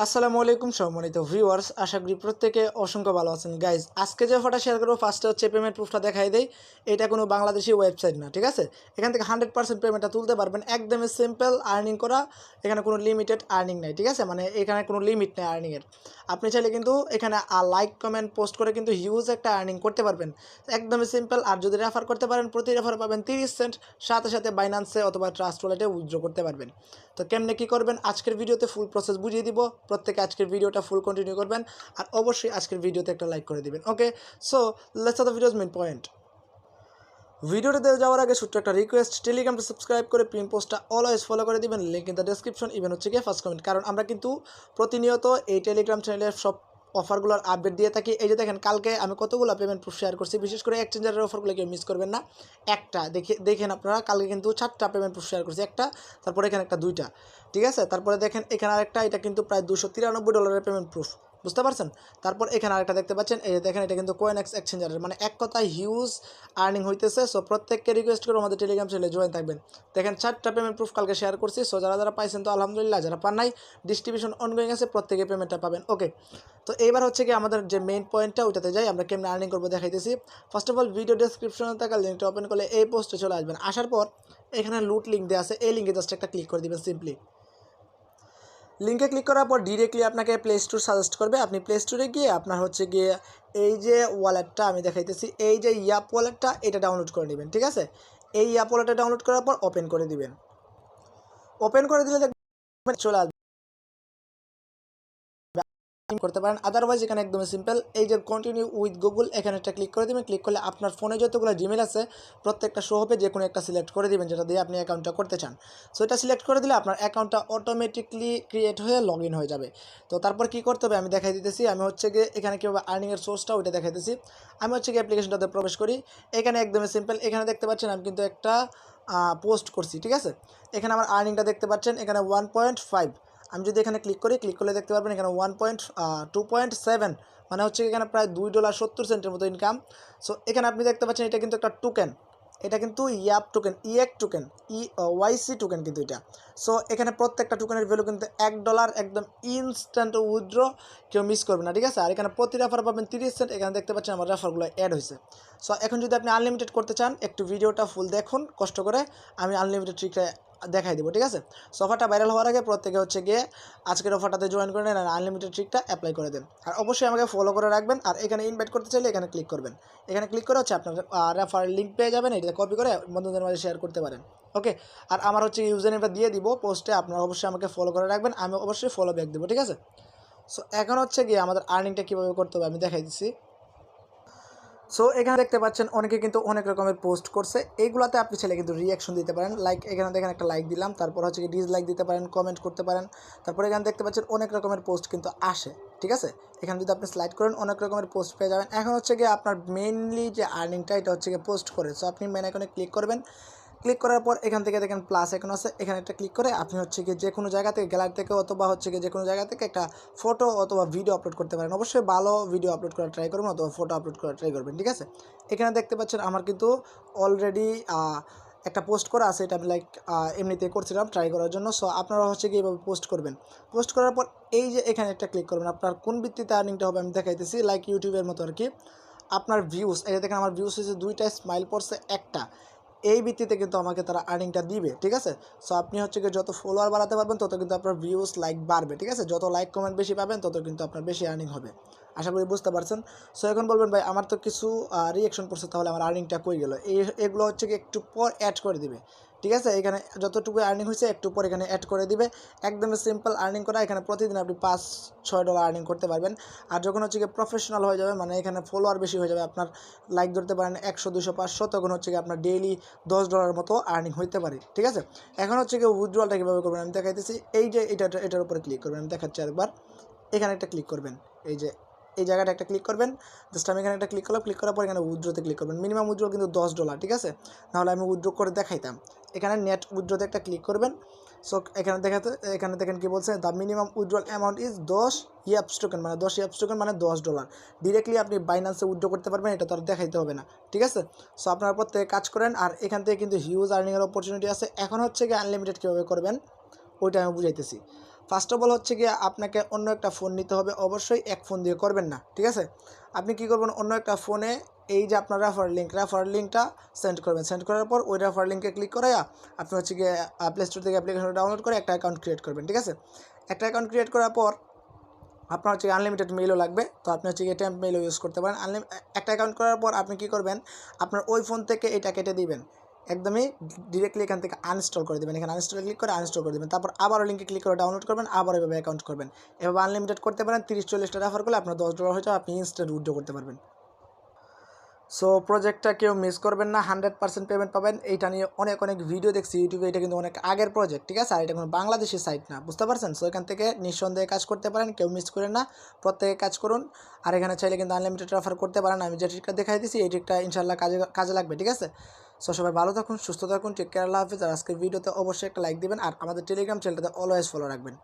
আসসালামু আলাইকুম সম্মানিত ভিউয়ার্স, আশা করি প্রত্যেকে অসংখ্য ভালো আছেন। গাইজ, আজকে যে অফারটা শেয়ার করবো ফার্স্টে হচ্ছে পেমেন্ট প্রুফটা দেখাই দেই। এটা কোনো বাংলাদেশি ওয়েবসাইট না, ঠিক আছে? এখান থেকে 100% পেমেন্টটা তুলতে পারবেন, একদমই সিম্পল আর্নিং করা। এখানে কোনো লিমিটেড আর্নিং নাই, ঠিক আছে? মানে এখানে কোনো লিমিট নেই আর্নিংয়ের। আপনি চাইলে কিন্তু এখানে লাইক কমেন্ট পোস্ট করে কিন্তু হিউজ একটা আর্নিং করতে পারবেন, একদমই সিম্পল। আর যদি রেফার করতে পারেন, প্রতি রেফার পাবেন 30 সেন্ট, সাথে সাথে বাইন্যান্সে অথবা ট্রাস্ট ওয়ালেটে উইথড্র করতে পারবেন। তো কেমনে কী করবেন আজকের ভিডিওতে ফুল প্রসেস বুঝিয়ে দিব। প্রত্যেকে আজকের ভিডিওটা ফুল কন্টিনিউ করবেন, আর অবশ্যই আজকের ভিডিওতে একটা লাইক করে দিবেন। Okay, so let's the video's main point. ভিডিওতে যাওয়ার আগে ছোট্ট একটা রিকোয়েস্ট, টেলিগ্রামটা সাবস্ক্রাইব করে পিন পোস্টটা অলওয়েজ ফলো করে দিবেন, link in the description, even হচ্ছে গিয়ে ফার্স্ট কমেন্ট। কারণ আমরা কিন্তু প্রতিনিয়ত এই টেলিগ্রাম চ্যানেলের সব অফারগুলোর আপডেট দিয়ে থাকি। এই যে দেখেন, কালকে আমি কতগুলো পেমেন্ট প্রুফ শেয়ার করছি, বিশেষ করে এক্সচেঞ্জারের অফারগুলো কেউ মিস করবেন না। একটা দেখেন আপনারা, কালকে কিন্তু 4টা পেমেন্ট প্রুফ শেয়ার করছি, একটা, তারপরে এখানে একটা, 2টা, ঠিক আছে? তারপরে দেখেন এখানে আরেকটা, এটা কিন্তু প্রায় $293 পেমেন্ট প্রুফ, বুঝতে পারছেন? তারপর এখানে আরেকটা দেখতে পাচ্ছেন, এই যে দেখেন, এটা কিন্তু কোয়েনএক্স এক্সচেঞ্জারের, মানে এক কথায় হিউজ আর্নিং হইতেছে। সো প্রত্যেককে রিকোয়েস্ট করে আমাদের টেলিগ্রাম চ্যানেলে জয়েন থাকবেন। দেখেন 4টা পেমেন্ট প্রুফ কালকে শেয়ার করছি। সো যারা যারা পাইছেন তো আলহামদুলিল্লাহ, যারা পান নাই ডিস্ট্রিবিউশন অনগোয়িং আছে, প্রত্যেকে পেমেন্টটা পাবেন। ওকে, তো এইবার হচ্ছে কি আমাদের যে মেইন পয়েন্টটা, ওইটাতে যাই, আমরা কেমন আর্নিং করবো দেখাইতেছি। ফার্স্ট অফ অল ভিডিও ডেসক্রিপশনে থাকা লিঙ্কটা ওপেন করলে এই পোস্টে চলে আসবেন। আসার পর এখানে লুট লিঙ্ক দেওয়া আছে, এই লিঙ্কে জাস্ট একটা ক্লিক করে দিবেন। সিম্পলি লিঙ্কে ক্লিক করার পর ডিরেক্টলি আপনাকে প্লে স্টোর সাজেস্ট করবে। আপনি প্লে স্টোরে গিয়ে আপনার হচ্ছে গিয়ে এই যে ওয়ালেটটা আমি দেখাইতেছি, এই যে ইয়াপ ওয়ালেটটা, এটা ডাউনলোড করে নেবেন, ঠিক আছে? এই ইয়াপ ওয়ালেটটা ডাউনলোড করার পর ওপেন করে দিবেন। ওপেন করে দিলে দেখবেন চলে আসবে, করতে পারেন। আদারওয়াইজ এখানে একদমই সিম্পল, এই যে কন্টিনিউ উইথ গুগল, এখানে একটা ক্লিক করে দেবেন। ক্লিক করলে আপনার ফোনে যতগুলো জিমেল আছে প্রত্যেকটা শো হবে, যে কোনো একটা সিলেক্ট করে দিবেন যেটা দিয়ে আপনি অ্যাকাউন্টটা করতে চান। সো এটা সিলেক্ট করে দিলে আপনার অ্যাকাউন্টটা অটোমেটিকলি ক্রিয়েট হয়ে লগ ইন হয়ে যাবে। তো তারপর কী করতে হবে আমি দেখাই দিতেছি। আমি হচ্ছে গিয়ে এখানে কীভাবে আর্নিংয়ের সোর্সটা ওইটা দেখাইতেছি। আমি হচ্ছে গিয়ে অ্যাপ্লিকেশনটাতে প্রবেশ করি। এখানে একদমই সিম্পল, এখানে দেখতে পাচ্ছেন আমি কিন্তু একটা পোস্ট করছি, ঠিক আছে? এখানে আমার আর্নিংটা দেখতে পাচ্ছেন, এখানে 1.5। আমি যদি এখানে ক্লিক করি, ক্লিক করলে দেখতে পারবেন এখানে 2.7, মানে হচ্ছে এখানে প্রায় $2.70 মতো ইনকাম। সো এখানে আপনি দেখতে পাচ্ছেন এটা কিন্তু একটা টোকেন, এটা কিন্তু ইয়াপ টোকেন, ইএক টোকেন, ওয়াইসি টোকেন কিন্তু এটা। সো এখানে প্রত্যেকটা টোকেনের ভ্যালু কিন্তু $1, একদম ইনস্ট্যান্ট উইথড্র, কেউ মিস করবে না, ঠিক আছে? আর এখানে প্রতি রেফার পাবেন 30 সেন্ট। এখানে দেখতে পাচ্ছেন আমার রেফারগুলো অ্যাড হয়েছে। সো এখন যদি আপনি আনলিমিটেড করতে চান, একটু ভিডিওটা ফুল দেখুন কষ্ট করে, আমি আনলিমিটেড ট্রিকটা দেখাই দেবো, ঠিক আছে? সো অফারটা ভাইরাল হওয়ার আগে প্রত্যেকে হচ্ছে গিয়ে আজকের অফারটাতে জয়েন করে নেন আর আনলিমিটেড ট্রিকটা অ্যাপ্লাই করে দেন। আর অবশ্যই আমাকে ফলো করে রাখবেন। আর এখানে ইনভাইট করতে চাইলে এখানে ক্লিক করবেন। এখানে ক্লিক করে হচ্ছে আপনার রেফার লিঙ্ক পেয়ে যাবেন, এটা কপি করে বন্ধুদের মাঝে শেয়ার করতে পারেন। ওকে, আর আমার হচ্ছে ইউজার নেমটা দিয়ে দিব পোস্টে, আপনারা অবশ্যই আমাকে ফলো করে রাখবেন, আমি অবশ্যই ফলো ব্যাক দেবো, ঠিক আছে? সো এখন হচ্ছে গিয়ে আমাদের আর্নিংটা কীভাবে করতে হবে আমি দেখাই দিচ্ছি। সো এখানে দেখতে পাচ্ছেন অনেকে কিন্তু অনেক রকমের পোস্ট করছে, এইগুলোতে আপনি ছেলে কিন্তু রিয়াকশন দিতে পারেন। লাইক এখানে দেখেন একটা লাইক দিলাম, তারপর হচ্ছে কি ডিসলাইক দিতে পারেন, কমেন্ট করতে পারেন। তারপর এখানে দেখতে পাচ্ছেন অনেক রকমের পোস্ট কিন্তু আসে, ঠিক আছে? এখানে যদি আপনি স্লাইড করেন অনেক রকমের পোস্ট পেয়ে যাবেন। এখন হচ্ছে গিয়ে আপনার মেইনলি যে আর্নিংটা, এটা হচ্ছে গিয়ে পোস্ট করে। সো আপনি মেন আইকনে ক্লিক করবেন। ক্লিক করার পর এখান থেকে দেখেন প্লাস আইকন আছে, এখানে একটা ক্লিক করে আপনি হচ্ছে গিয়ে যে কোনো জায়গা থেকে, গ্যালারি থেকে অথবা হচ্ছে গিয়ে যে কোনো জায়গা থেকে একটা ফটো অথবা ভিডিও আপলোড করতে পারেন। অবশ্যই ভালো ভিডিও আপলোড করার ট্রাই করবেন অথবা ফটো আপলোড করার ট্রাই করবেন, ঠিক আছে? এখানে দেখতে পাচ্ছেন আমার কিন্তু অলরেডি একটা পোস্ট করা আছে, এটা আমি লাইক এমনিতে করছিলাম ট্রাই করার জন্য। সো আপনারা হচ্ছে গিয়ে এইভাবে পোস্ট করবেন। পোস্ট করার পর এই যে এখানে একটা ক্লিক করবেন, আপনার কোন ভিত্তিতে আর্নিংটা হবে আমি দেখাইতেছি, লাইক ইউটিউবের মতো আর কি। আপনার ভিউস, এই যে দেখেন আমার ভিউস হয়েছে 2টা, স্মাইল পড়ছে একটা, এই ভিত্তিতে কিন্তু আমাকে তারা আর্নিংটা দিবে, ঠিক আছে? সো আপনি হচ্ছে কি যত ফলোয়ার বাড়াতে পারবেন তত কিন্তু আপনার ভিউস লাইক বাড়বে, ঠিক আছে? যত লাইক কমেন্ট বেশি পাবেন তত কিন্তু আপনার বেশি আর্নিং হবে। আশা করি বুঝতে পারছেন। সো এখন বলবেন ভাই আমার তো কিছু রিয়াকশন পড়ছে, তাহলে আমার আর্নিংটা কই গেল? এগুলো হচ্ছে কি একটু পর অ্যাড করে দিবে, ঠিক আছে? এখানে যতটুকু আর্নিং হয়েছে একটু পর এখানে অ্যাড করে দিবে। একদমই সিম্পল আর্নিং করা। এখানে প্রতিদিন আপনি $5-6 আর্নিং করতে পারবেন। আর যখন হচ্ছে কি প্রফেশনাল হয়ে যাবে, মানে এখানে ফলোয়ার বেশি হয়ে যাবে, আপনার লাইক ধরতে পারেন 100, 200, 500, তখন হচ্ছে কি আপনার ডেইলি $10 মতো আর্নিং হইতে পারে, ঠিক আছে? এখন হচ্ছে কি উইথড্রলটা কীভাবে করবেন আমি দেখাইতেছি। এই যে এটার উপরে ক্লিক করবেন, আমি দেখাচ্ছি আরেকবার। এখানে একটা ক্লিক করবেন, এই যে এই জায়গাটা একটা ক্লিক করবেন। জাস্ট আমি এখানে একটা ক্লিক করলাম, ক্লিক করার পর এখানে উইথড্রোতে ক্লিক করবেন। মিনিমাম উইথড্রো কিন্তু $10, ঠিক আছে? নাহলে আমি উইথড্রো করে দেখাইতাম। এখানে নেট উইথড্রোতে একটা ক্লিক করবেন। সো এখানে দেখেন কি বলছে, the minimum withdrawal amount is 10 Yaps token, মানে 10 ইয়াপস টোকেন মানে $10। ডিরেক্টলি আপনি বাইন্যান্সে উইথড্রো করতে পারবেন, এটা তো আর দেখাইতে হবে না, ঠিক আছে? সো আপনারা প্রত্যেকে কাজ করেন, আর এখান থেকে কিন্তু হিউজ আর্নিংয়ের অপরচুনিটি আছে। এখন হচ্ছে কি আনলিমিটেড কীভাবে করবেন ওইটা আমি বুঝাইতেছি। ফার্স্ট অফ অল হচ্ছে গিয়ে আপনাকে অন্য একটা ফোন নিতে হবে, অবশ্যই এক ফোন দিয়ে করবেন না, ঠিক আছে। আপনি কী করবেন, অন্য একটা ফোনে এই যে আপনার রেফার লিঙ্কটা সেন্ড করবেন। সেন্ড করার পর ওই রেফার লিঙ্কে ক্লিক করে আপনি হচ্ছে গিয়ে প্লে স্টোর থেকে অ্যাপ্লিকেশনটা ডাউনলোড করে একটা অ্যাকাউন্ট ক্রিয়েট করবেন, ঠিক আছে। একটা অ্যাকাউন্ট ক্রিয়েট করার পর আপনার হচ্ছে আনলিমিটেড মেইলও লাগবে, তো আপনি হচ্ছে গিয়ে টেম্প মেইলও ইউজ করতে পারেন। একটা অ্যাকাউন্ট করার পর আপনি কী করবেন, আপনার ওই ফোন থেকে এটা কেটে দিবেন, একদমই ডিরেক্টলি এখান থেকে আনইনস্টল করে দেবেন। এখানে আনইনস্টলে ক্লিক করে আনইনস্টল করে দেবেন, তারপর আবারও লিঙ্কে ক্লিক করে ডাউনলোড করবেন, আবার এভাবে অ্যাকাউন্ট করবেন। এভাবে আনলিমিটেড করতে পারেন। 30-40টা রেফার করলে আপনার $10 হয়ে যাবে, আপনি ইনস্ট্যান্ট উইথড্র করতে পারবেন। সো প্রজেক্টটা কেউ মিস করবেন না, 100% পেমেন্ট পাবেন। এইটা নিয়ে অনেক অনেক ভিডিও দেখছি ইউটিউবে, এটা কিন্তু অনেক আগের প্রজেক্ট, ঠিক আছে। আর এটা কোনো বাংলাদেশি সাইট না, বুঝতে পারছেন। সো এখান থেকে নিঃসন্দেহে কাজ করতে পারেন, কেউ মিস করেন না, প্রত্যেকে কাজ করুন। আর এখানে চাইলে কিন্তু আনলিমিটেড রেফার করতে পারেন। আমি যে ট্রিকটা দেখাই দিচ্ছি এই ট্রিকটা ইনশাল্লাহ কাজে লাগবে, ঠিক আছে। সো সবাই ভালো থাকুন, সুস্থ থাকুন, টেক কেয়ার, আল্লাহ হাফিজ। আর আজকের ভিডিওতে অবশ্যই একটা লাইক দিবেন, আর আমাদের টেলিগ্রাম চ্যানেলটাতে অলওয়েজ ফলো রাখবেন।